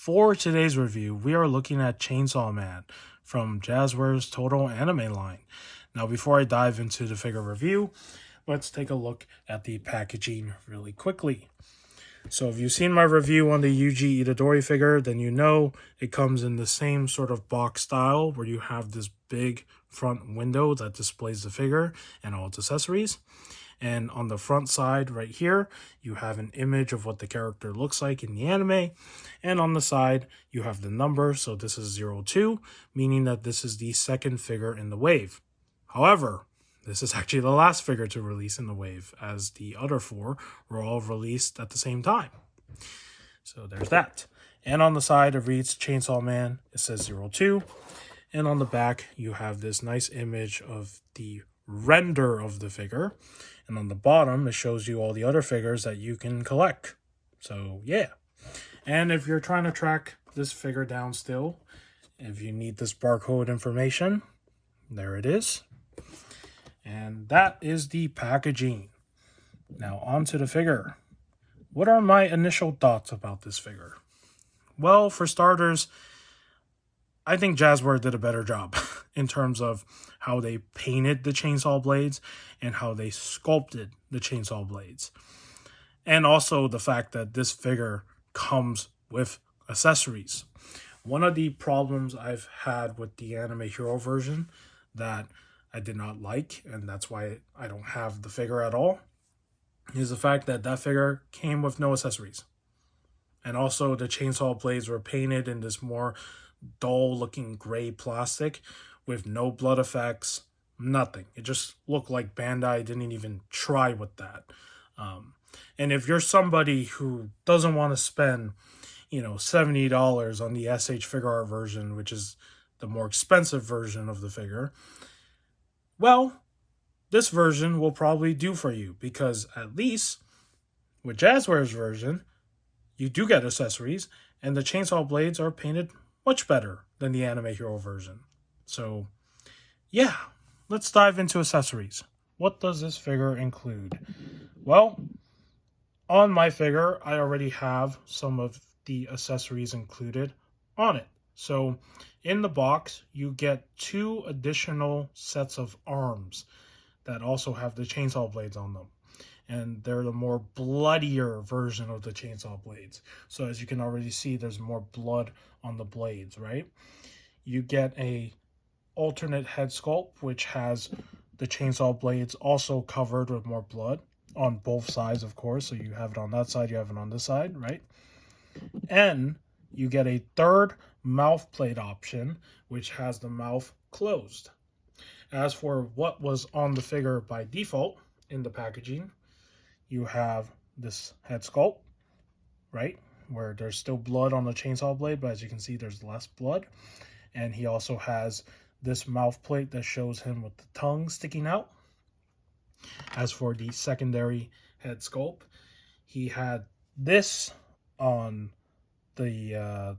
For today's review, we are looking at Chainsaw Man from Jazwares Total Anime line. Now, before I dive into the figure review, let's take a look at the packaging really quickly. So if you've seen my review on the Yuji Itadori figure, then you know it comes in the same sort of box style where you have this big front window that displays the figure and all its accessories. And on the front side right here, you have an image of what the character looks like in the anime. And on the side, you have the number. So this is 02, meaning that this is the second figure in the wave. However, this is actually the last figure to release in the wave, as the other four were all released at the same time. So there's that. And on the side, it reads Chainsaw Man. It says 02. And on the back, you have this nice image of the render of the figure. And on the bottom, it shows you all the other figures that you can collect. So, yeah. And if you're trying to track this figure down still, if you need this barcode information, there it is. And that is the packaging. Now, on to the figure. What are my initial thoughts about this figure? Well, for starters, I think Jazwares did a better job in terms of how they painted the chainsaw blades and how they sculpted the chainsaw blades. And also the fact that this figure comes with accessories. One of the problems I've had with the anime hero version that I did not like, and that's why I don't have the figure at all, is the fact that that figure came with no accessories. And also the chainsaw blades were painted in this more dull looking gray plastic with no blood effects, nothing. It just looked like Bandai didn't even try with that. And if you're somebody who doesn't want to spend, $70 on the SH Figure Art version, which is the more expensive version of the figure, well, this version will probably do for you, because at least with Jazwares version, you do get accessories, and the chainsaw blades are painted much better than the anime hero version. So, yeah, let's dive into accessories. What does this figure include? Well, on my figure, I already have some of the accessories included on it. So, in the box, you get 2 additional sets of arms that also have the chainsaw blades on them. And they're the more bloodier version of the chainsaw blades. So as you can already see, there's more blood on the blades, right? You get a alternate head sculpt, which has the chainsaw blades also covered with more blood on both sides, of course. So you have it on that side, you have it on this side, right? And you get a third mouth plate option, which has the mouth closed. As for what was on the figure by default in the packaging, you have this head sculpt, right, where there's still blood on the chainsaw blade, but as you can see, there's less blood. And he also has this mouth plate that shows him with the tongue sticking out. As for the secondary head sculpt, he had this on the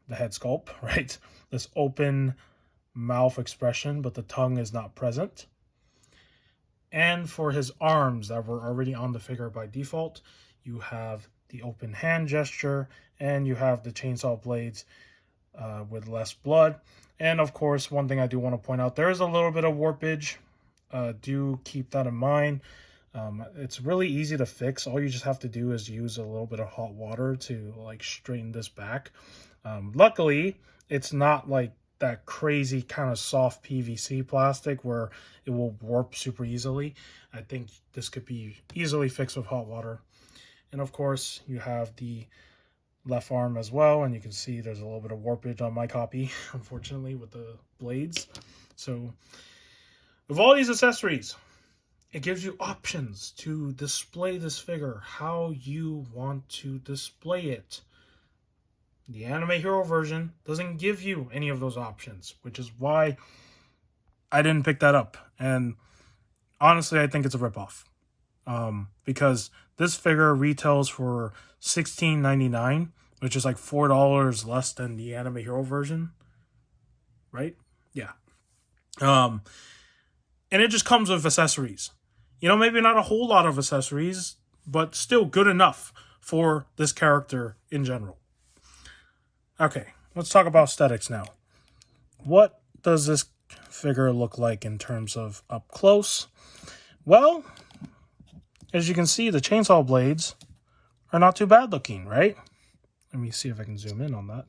head sculpt, right? This open mouth expression, but the tongue is not present. And for his arms that were already on the figure by default, you have the open hand gesture, and you have the chainsaw blades with less blood. And of course, one thing I do want to point out, there is a little bit of warpage. Do keep that in mind. It's really easy to fix. All you just have to do is use a little bit of hot water to straighten this back. Luckily, it's not like that crazy kind of soft PVC plastic where it will warp super easily. I think this could be easily fixed with hot water. And of course, you have the left arm as well, and you can see there's a little bit of warpage on my copy, unfortunately, with the blades. So with all these accessories, it gives you options to display this figure how you want to display it. The anime hero version doesn't give you any of those options, which is why I didn't pick that up. And honestly, I think it's a ripoff. Because this figure retails for $16.99, which is like $4 less than the anime hero version. Right? Yeah. And it just comes with accessories. Maybe not a whole lot of accessories, but still good enough for this character in general. Okay, let's talk about aesthetics now. What does this figure look like in terms of up close? Well, as you can see, the chainsaw blades are not too bad looking, right? Let me see if I can zoom in on that.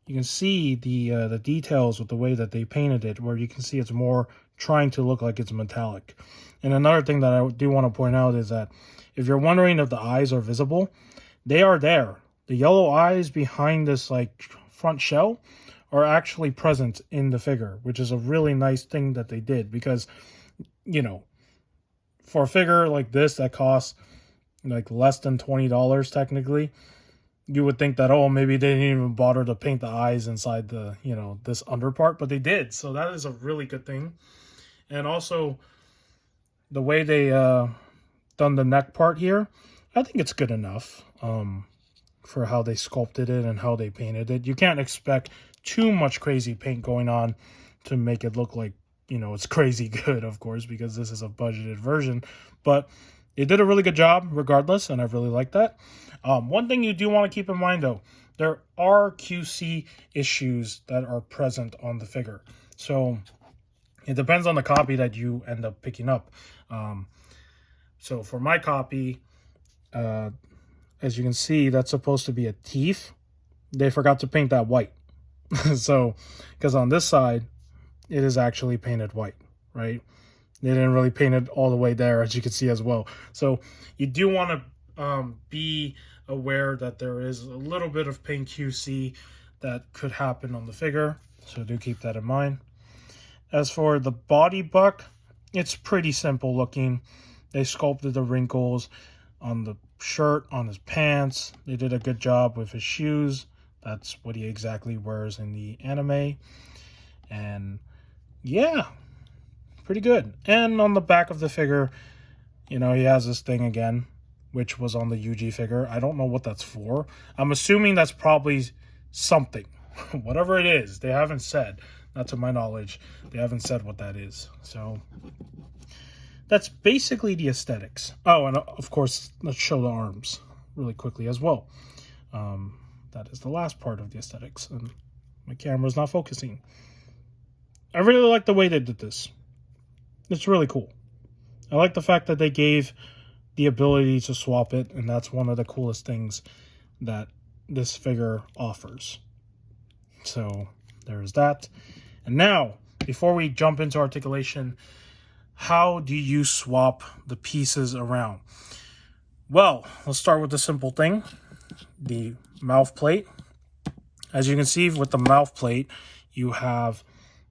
You can see the details with the way that they painted it, where you can see it's more trying to look like it's metallic. And another thing that I do want to point out is that if you're wondering if the eyes are visible, they are there. The yellow eyes behind this like front shell are actually present in the figure, which is a really nice thing that they did, because, you know, for a figure like this that costs like less than $20 technically, you would think that, oh, maybe they didn't even bother to paint the eyes inside the, you know, this under part, but they did. So that is a really good thing. And also the way they done the neck part here, I think it's good enough for how they sculpted it and how they painted it. You can't expect too much crazy paint going on to make it look like, you know, it's crazy good, of course, because this is a budgeted version. But they did a really good job regardless, and I really like that. One thing you do want to keep in mind, though, there are QC issues that are present on the figure. So it depends on the copy that you end up picking up. So for my copy, as you can see, that's supposed to be a teeth. They forgot to paint that white. So, because on this side, it is actually painted white, right? They didn't really paint it all the way there, as you can see as well. So you do want to be aware that there is a little bit of paint QC that could happen on the figure. So do keep that in mind. As for the body buck, it's pretty simple looking. They sculpted the wrinkles on the shirt, on his pants. They did a good job with his shoes. That's what he exactly wears in the anime. And yeah, pretty good. And on the back of the figure, you know, he has this thing again, which was on the UG figure. I don't know what that's for. I'm assuming that's probably something. Whatever it is, they haven't said. Not to my knowledge, they haven't said what that is. So that's basically the aesthetics. Oh, and of course, let's show the arms really quickly as well. That is the last part of the aesthetics, and my camera's not focusing. I really like the way they did this. It's really cool. I like the fact that they gave the ability to swap it, and that's one of the coolest things that this figure offers. So there's that. And now, before we jump into articulation, how do you swap the pieces around? Well, let's start with the simple thing, the mouth plate. As you can see with the mouth plate, you have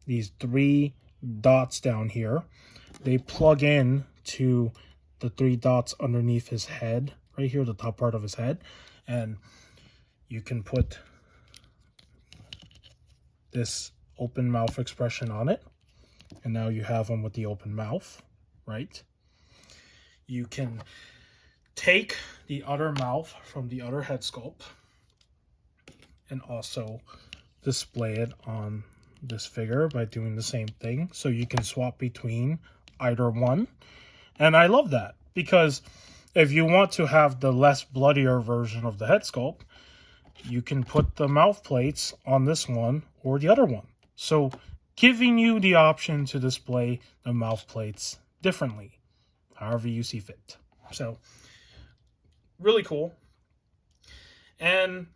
these 3 dots down here. They plug in to the 3 dots underneath his head, right here, the top part of his head. And you can put this open mouth expression on it. And now you have him with the open mouth, right? You can take the other mouth from the other head sculpt and also display it on this figure by doing the same thing. So you can swap between either one. And I love that, because if you want to have the less bloodier version of the head sculpt, you can put the mouth plates on this one or the other one. So giving you the option to display the mouth plates differently, however you see fit. So really cool. And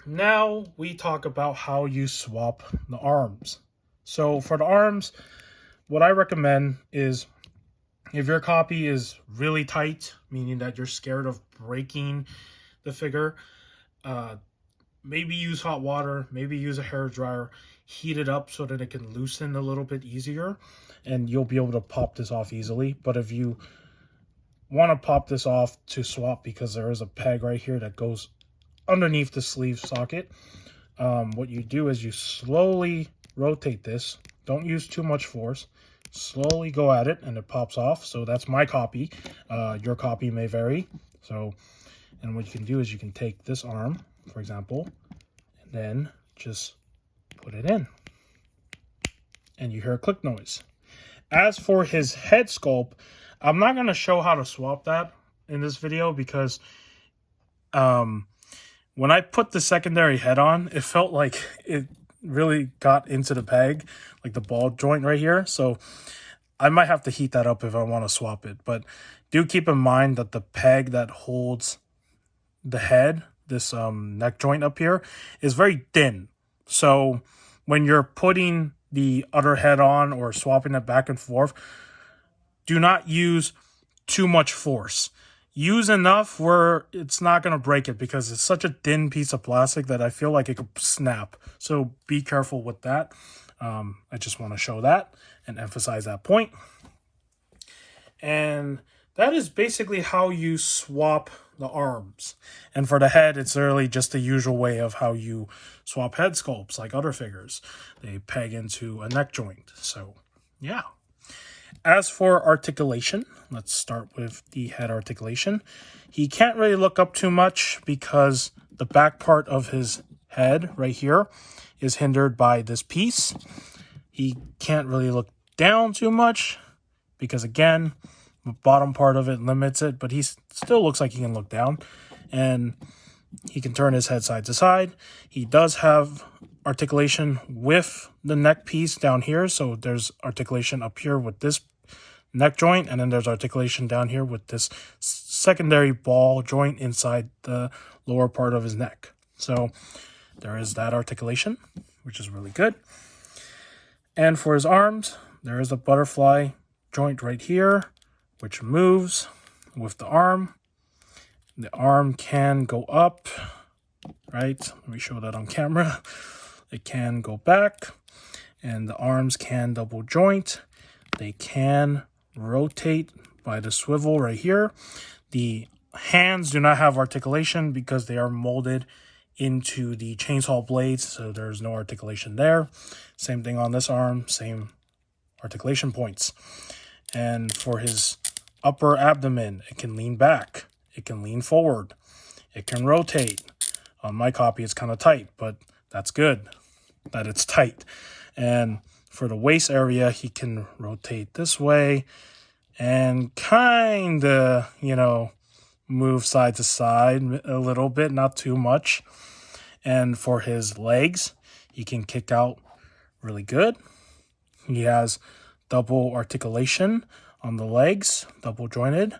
now we talk about how you swap the arms. So for the arms, what I recommend is, if your copy is really tight, meaning that you're scared of breaking the figure, maybe use hot water, maybe use a hair dryer, heat it up so that it can loosen a little bit easier, and you'll be able to pop this off easily. But if you want to pop this off to swap, because there is a peg right here that goes underneath the sleeve socket, what you do is you slowly rotate this. Don't use too much force. Slowly go at it and it pops off. So that's my copy. Your copy may vary. So, and what you can do is you can take this arm, for example, and then just put it in. And you hear a click noise. As for his head sculpt, I'm not going to show how to swap that in this video, because when I put the secondary head on, it felt like it really got into the peg, like the ball joint right here. So I might have to heat that up if I want to swap it. But do keep in mind that the peg that holds the head, this neck joint up here, is very thin. So when you're putting the other head on or swapping it back and forth, do not use too much force. Use enough where it's not going to break it, because it's such a thin piece of plastic that I feel like it could snap. So be careful with that. I just want to show that and emphasize that point. And that is basically how you swap the arms. And for the head, it's really just the usual way of how you swap head sculpts like other figures. They peg into a neck joint. So, yeah. As for articulation, let's start with the head articulation. He can't really look up too much because the back part of his head right here is hindered by this piece. He can't really look down too much because, again, the bottom part of it limits it, but he still looks like he can look down, and he can turn his head side to side. He does have articulation with the neck piece down here, so there's articulation up here with this neck joint, and then there's articulation down here with this secondary ball joint inside the lower part of his neck. So there is that articulation, which is really good. And for his arms, there is a butterfly joint right here, which moves with the arm. The arm can go up, right? Let me show that on camera. It can go back, and the arms can double joint. They can rotate by the swivel right here. The hands do not have articulation because they are molded into the chainsaw blades, so there's no articulation there. Same thing on this arm, same articulation points. And for his upper abdomen, it can lean back, it can lean forward, it can rotate. On my copy, it's kind of tight, but that's good that it's tight. And for the waist area, he can rotate this way and kind of, move side to side a little bit, not too much. And for his legs, he can kick out really good. He has double articulation on the legs, double jointed.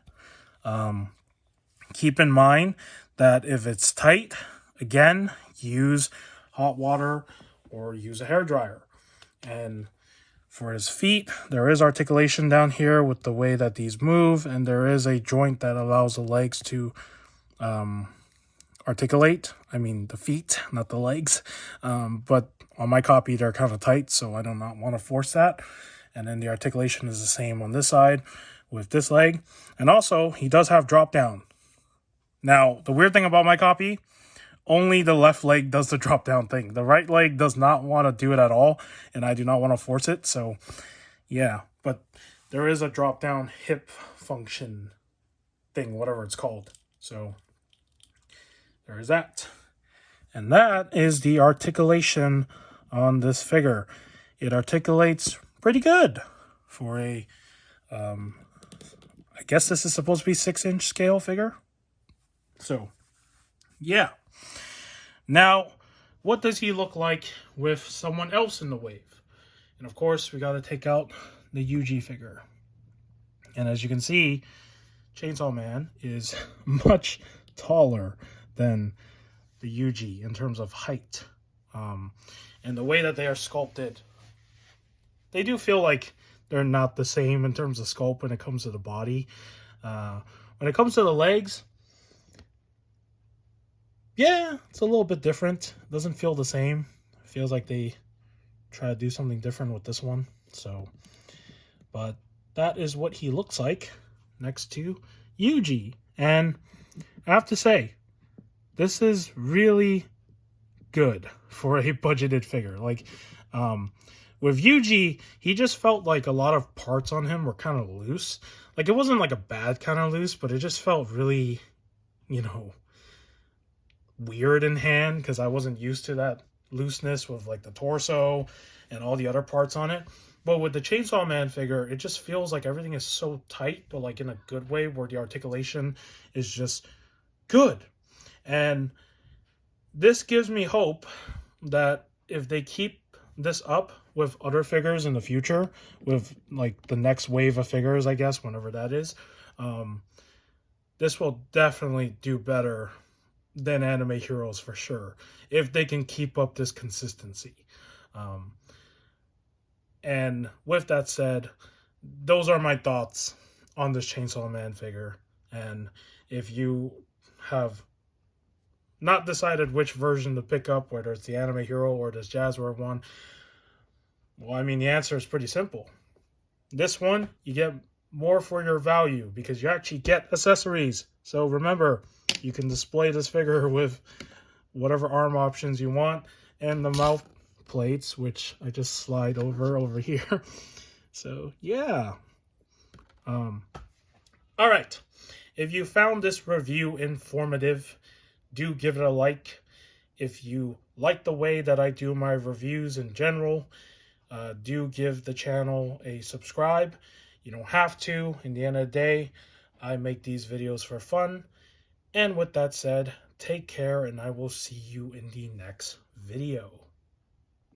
Keep in mind that if it's tight, again, use hot water or use a hairdryer. And for his feet, there is articulation down here with the way that these move, and there is a joint that allows the legs to articulate. I mean the feet, not the legs. But on my copy, they're kind of tight, so I do not want to force that. And then the articulation is the same on this side with this leg. And also, he does have drop down. Now, the weird thing about my copy, only the left leg does the drop down thing. The right leg does not want to do it at all, and I do not want to force it. So, yeah. But there is a drop down hip function thing, whatever it's called. So, there is that. And that is the articulation on this figure. It articulates pretty good for a, I guess this is supposed to be 6-inch scale figure. So, yeah. Now, what does he look like with someone else in the wave? And of course, we got to take out the UG figure. And as you can see, Chainsaw Man is much taller than the UG in terms of height. And the way that they are sculpted, they do feel like they're not the same in terms of sculpt when it comes to the body. When it comes to the legs, yeah, it's a little bit different. It doesn't feel the same. It feels like they try to do something different with this one. So, but that is what he looks like next to Yuji. And I have to say, this is really good for a budgeted figure. Like, with Yuji, he just felt like a lot of parts on him were kind of loose. Like, it wasn't like a bad kind of loose, but it just felt really, weird in hand, because I wasn't used to that looseness with like the torso and all the other parts on it. But with the Chainsaw Man figure, it just feels like everything is so tight, but like in a good way, where the articulation is just good. And This gives me hope that if they keep this up with other figures in the future, with like the next wave of figures, I guess, whenever that is, this will definitely do better than Anime Heroes for sure, if they can keep up this consistency. Um, and with that said, those are my thoughts on this Chainsaw Man figure. And if you have not decided which version to pick up, whether it's the Anime Hero or this Jazwares one, well, I mean, the answer is pretty simple. This one, you get more for your value because you actually get accessories. So remember, you can display this figure with whatever arm options you want and the mouth plates, which I just slide over here. So yeah. All right. If you found this review informative, do give it a like. If you like the way that I do my reviews in general, do give the channel a subscribe. You don't have to. In the end of the day, I make these videos for fun. And with that said, take care, and I will see you in the next video.